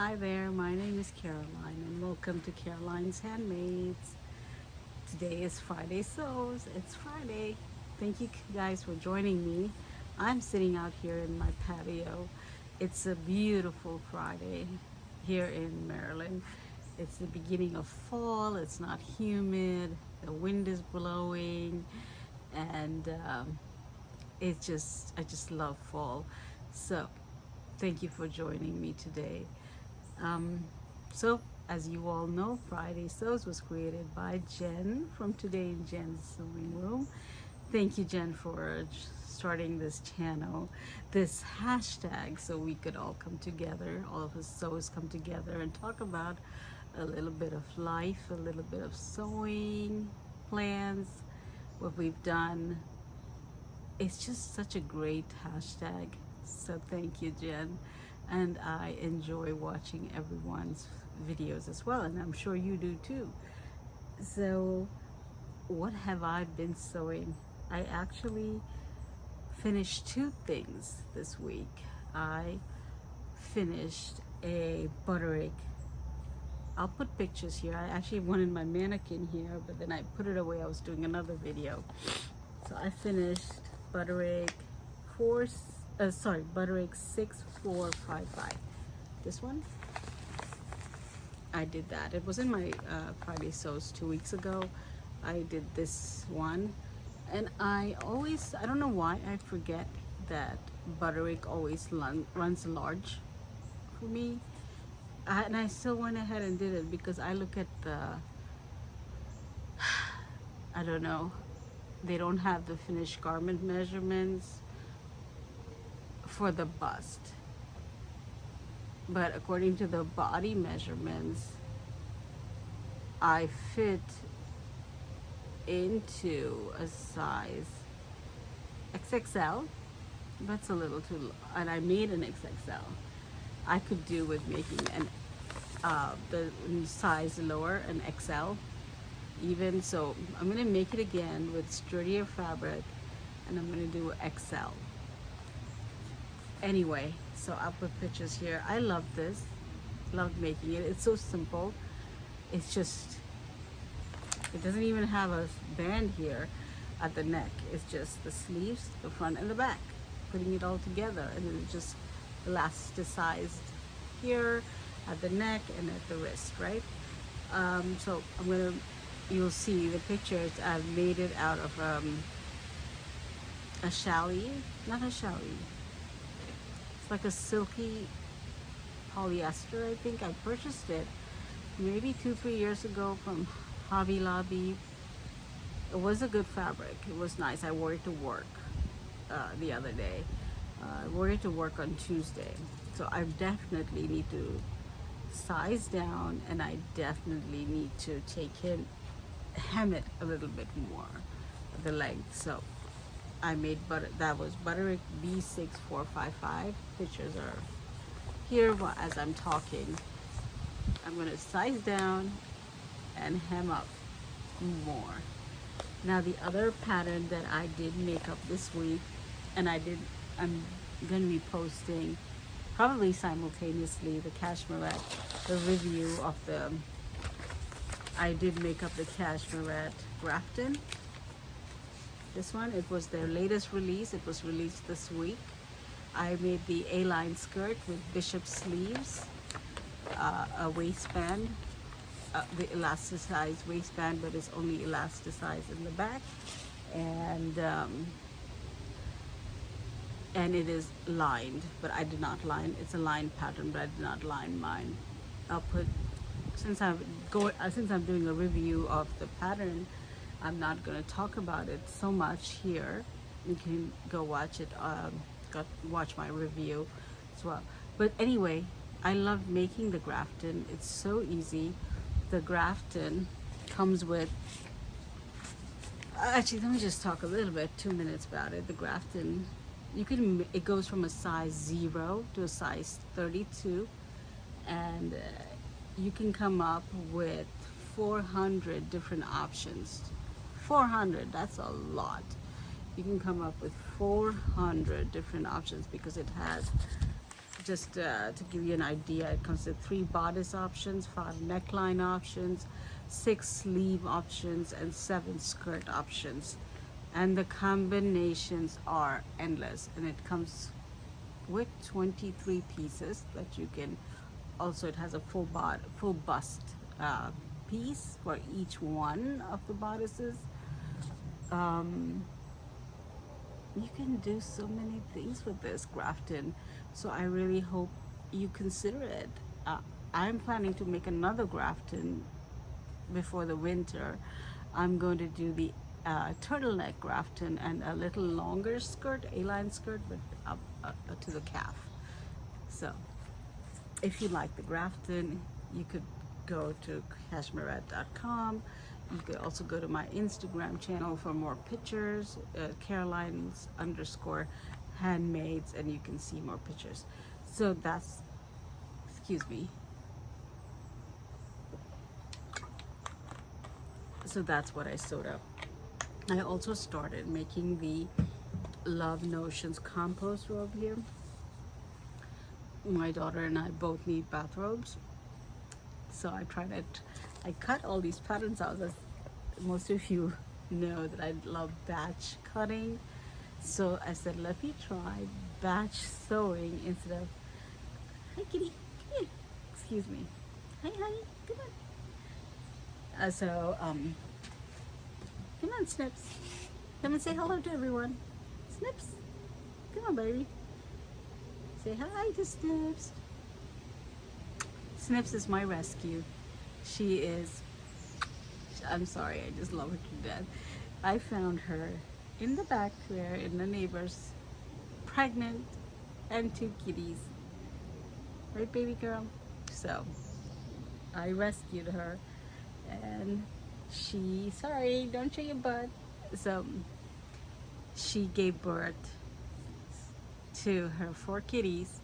Hi there, my name is Caroline and welcome to Caroline's Handmaids. Today is Friday SEWS. It's Friday. Thank you guys for joining me. I'm sitting out here in my patio. It's a beautiful Friday here in Maryland. It's the beginning of fall. It's not humid. The wind is blowing and I just love fall. So thank you for joining me today. Um, so, as you all know, Friday Sews was created by Jen from Today in Jen's Sewing Room. Thank you, Jen, for starting this channel, this hashtag, so we could all come together, all of us sews come together and talk about a little bit of life, a little bit of sewing plans, what we've done. It's just such a great hashtag. So thank you, Jen. And I enjoy watching everyone's videos as well, and I'm sure you do too. So what have I been sewing? I actually finished two things this week. I finished a butter egg. I'll put pictures here. I actually wanted my mannequin here, but then I put it away. I was doing another video. So I finished butter egg butter egg 6455. This one, I did that. It was in my Friday Sews 2 weeks ago. I did this one, and I don't know why I forget that butter egg always runs large for me. And I still went ahead and did it because I look at the, I don't know, they don't have the finished garment measurements for the bust, but according to the body measurements, I fit into a size XXL. That's a little too low, and I made an XXL. I could do with making the size lower, an XL even. So I'm gonna make it again with sturdier fabric, and I'm gonna do XL. Anyway, so I'll put pictures here. I love this, loved making it. It's so simple. It's just, it doesn't even have a band here at the neck. It's just the sleeves, the front and the back, putting it all together, and then just elasticized here at the neck and at the wrist, right? So you'll see the pictures. I've made it out of a challis, not a challis. It's like a silky polyester, I think. I purchased it maybe 2-3 years ago from Hobby Lobby. It was a good fabric. It was nice. I wore it to work the other day. I wore it to work on Tuesday. So I definitely need to size down, and I definitely need to hem it a little bit more, the length. So I made that was butter egg B6455. Pictures are here as I'm talking. I'm going to size down and hem up more. Now the other pattern that I did make up this week, and I'm going to be posting probably simultaneously the Cashmerette, the review of I did make up the Cashmerette Grafton. This one, it was their latest release. It was released this week. I made the A-line skirt with bishop sleeves, a waistband, the elasticized waistband, but it's only elasticized in the back, and it is lined, but I did not line. It's a lined pattern, but I did not line mine. I'll put, since I'm doing a review of the pattern, I'm not going to talk about it so much here. You can go watch it, watch my review as well. But anyway, I love making the Grafton. It's so easy. The Grafton comes with, actually, let me just talk a little bit, 2 minutes about it. The Grafton, it goes from a size 0 to a size 32, and you can come up with 400 different options. 400, that's a lot. You can come up with 400 different options because it has just to give you an idea, it comes with 3 bodice options, 5 neckline options, 6 sleeve options, and 7 skirt options. And the combinations are endless, and it comes with 23 pieces that you can. Also, it has a full bust piece for each one of the bodices. You can do so many things with this Grafton, so I really hope you consider it. I'm planning to make another Grafton before the winter. I'm going to do the turtleneck Grafton and a little longer skirt, A-line skirt, but up to the calf. So if you like the Grafton, you could go to Cashmerette.com. You could also go to my Instagram channel for more pictures, Caroline's_handmaids, and you can see more pictures. So that's, excuse me. So that's what I sewed up. I also started making the Love Notions compost robe here. My daughter and I both need bathrobes. So I cut all these patterns out. As most of you know that I love batch cutting. So I said, let me try batch sewing instead of, hi kitty, come here. Excuse me. Hi honey, come on. Come on Snips. Come and say hello to everyone. Snips, come on baby. Say hi to Snips. Snips is my rescue. She is, I'm sorry, I just love her to death. I found her in the back there in the neighbors, pregnant and 2 kitties. Right, baby girl? So I rescued her, and she, sorry, don't show your butt. So she gave birth to her 4 kitties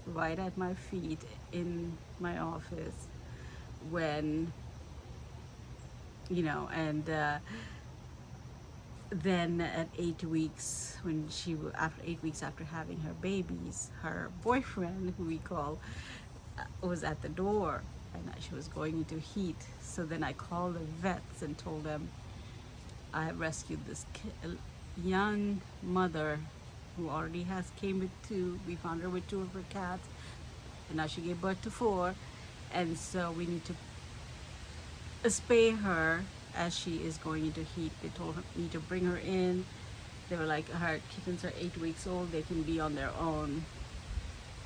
right at my feet in my office when, you know, and then at 8 weeks, when after 8 weeks after having her babies, her boyfriend, who we call, was at the door, and she was going into heat. So then I called the vets and told them I have rescued this young mother who already came with 2. We found her with 2 of her cats, and now she gave birth to 4, and so we need to spay her as she is going into heat. They told me to bring her in. They were like, her kittens are 8 weeks old, they can be on their own.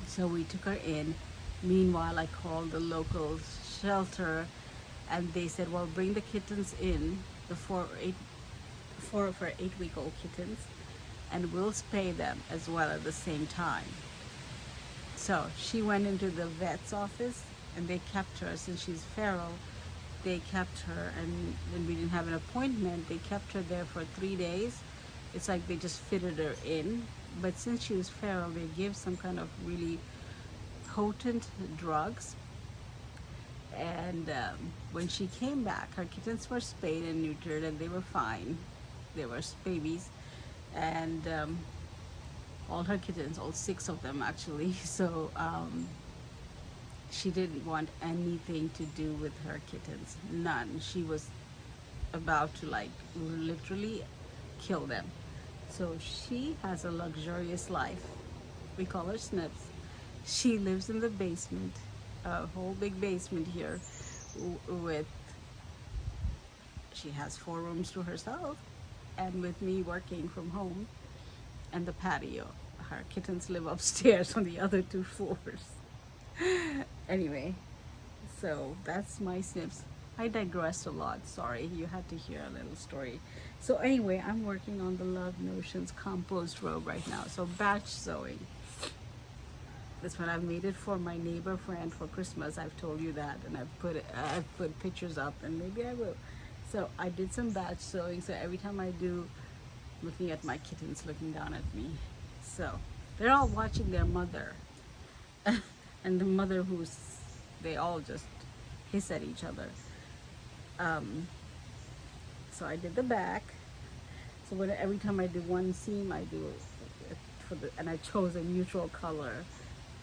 So we took her in. Meanwhile, I called the local shelter, and they said, well, bring the kittens in, the 4 of her 8-week-old kittens, and we'll spay them as well at the same time. So she went into the vet's office, and they kept her. Since she's feral, they kept her, and then we didn't have an appointment. They kept her there for 3 days. It's like they just fitted her in. But since she was feral, they give some kind of really potent drugs. And when she came back, her kittens were spayed and neutered, and they were fine. They were babies, and all her kittens, all 6 of them actually. So she didn't want anything to do with her kittens, none. She was about to, like, literally kill them. So she has a luxurious life. We call her Snips. She lives in the basement, a whole big basement here, she has 4 rooms to herself, and with me working from home, and the patio. Her kittens live upstairs on the other 2 floors. Anyway, so that's my Snips. I digressed a lot, sorry, you had to hear a little story. So anyway, I'm working on the Love Notions compost robe right now. So batch sewing. This one, I've made it for my neighbor friend for Christmas. I've told you that, and I've put pictures up, and maybe I will. So I did some batch sewing. So every time I do, looking at my kittens looking down at me. So they're all watching their mother, and the mother they all just hiss at each other. So I did the back. So every time I do one seam, I do it and I chose a neutral color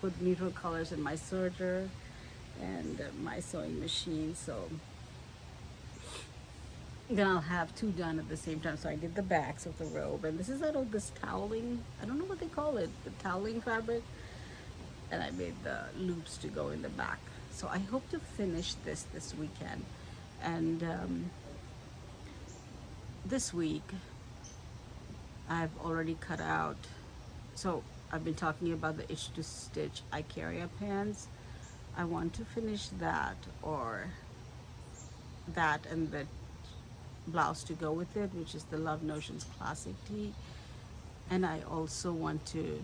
put neutral colors in my serger and my sewing machine. So then I'll have two done at the same time. So I did the backs of the robe, and this is out of this toweling, I don't know what they call it, the toweling fabric, and I made the loops to go in the back. So I hope to finish this weekend. And this week I've already cut out, so I've been talking about the itch to stitch Icaria pants. I want to finish that, or that and the blouse to go with it, which is the Love Notions classic tee. And I also want to,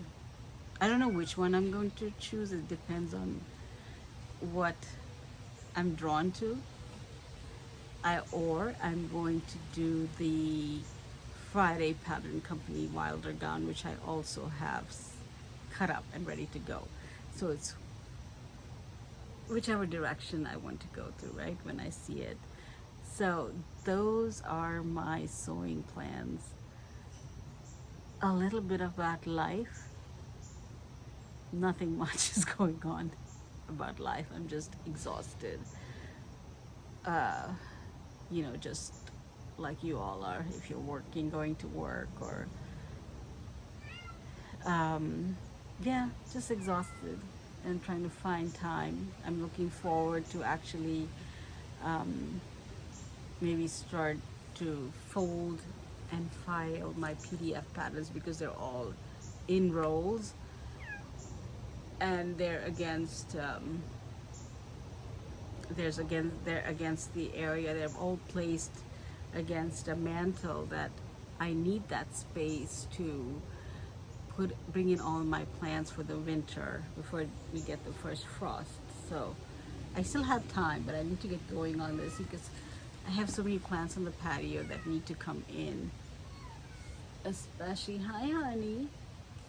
I don't know which one I'm going to choose. It depends on what I'm drawn to. Or I'm going to do the Friday Pattern Company Wilder gown, which I also have cut up and ready to go. So it's whichever direction I want to go through, right, when I see it. So those are my sewing plans. A little bit about life. Nothing much is going on about life. I'm just exhausted. You know, just like you all are, if you're working, going to work, or yeah, just exhausted and trying to find time. I'm looking forward to actually maybe start to fold and file my PDF patterns, because they're all in rolls and they're against they're against the area. They're all placed against a mantle that I need that space to bring in all my plants for the winter before we get the first frost. So I still have time, but I need to get going on this because I have so many plants on the patio that need to come in. Especially, hi honey,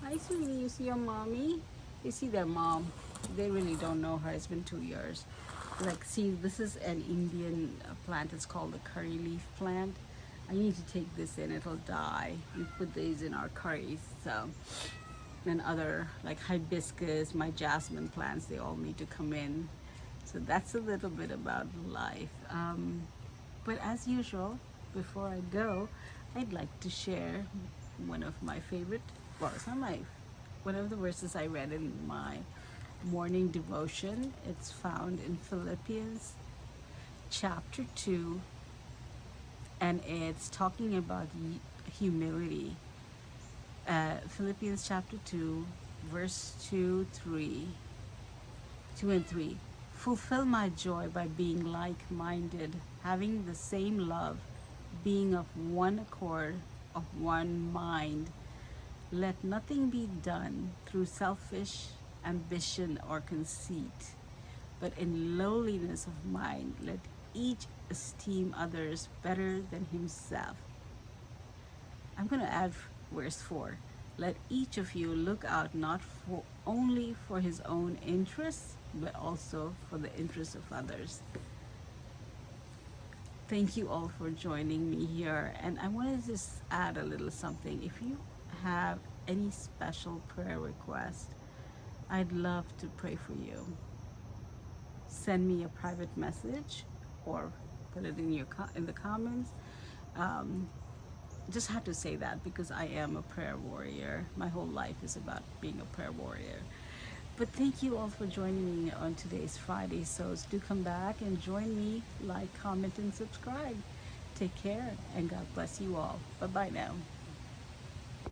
hi sweetie, you see your mommy? You see their mom. They really don't know her. It's been 2 years. Like, see, this is an Indian plant. It's called the curry leaf plant. I need to take this in. It'll die. We put these in our curries. So, and other like hibiscus, my jasmine plants, they all need to come in. So that's a little bit about life. But as usual, before I go, I'd like to share one of my favorite, well, it's not one of the verses I read in my morning devotion. It's found in Philippians chapter 2, and it's talking about humility. Philippians chapter 2, verse 2 and 3. Fulfill my joy by being like-minded, having the same love, being of one accord, of one mind. Let nothing be done through selfish ambition or conceit, but in lowliness of mind, let each esteem others better than himself. I'm going to add verse 4. Let each of you look out not only for his own interests, but also for the interests of others. Thank you all for joining me here. And I want to just add a little something. If you have any special prayer request, I'd love to pray for you. Send me a private message or put it in the comments. Just had to say that because I am a prayer warrior. My whole life is about being a prayer warrior. But thank you all for joining me on today's Friday. So do come back and join me. Like, comment, and subscribe. Take care, and God bless you all. Bye-bye now.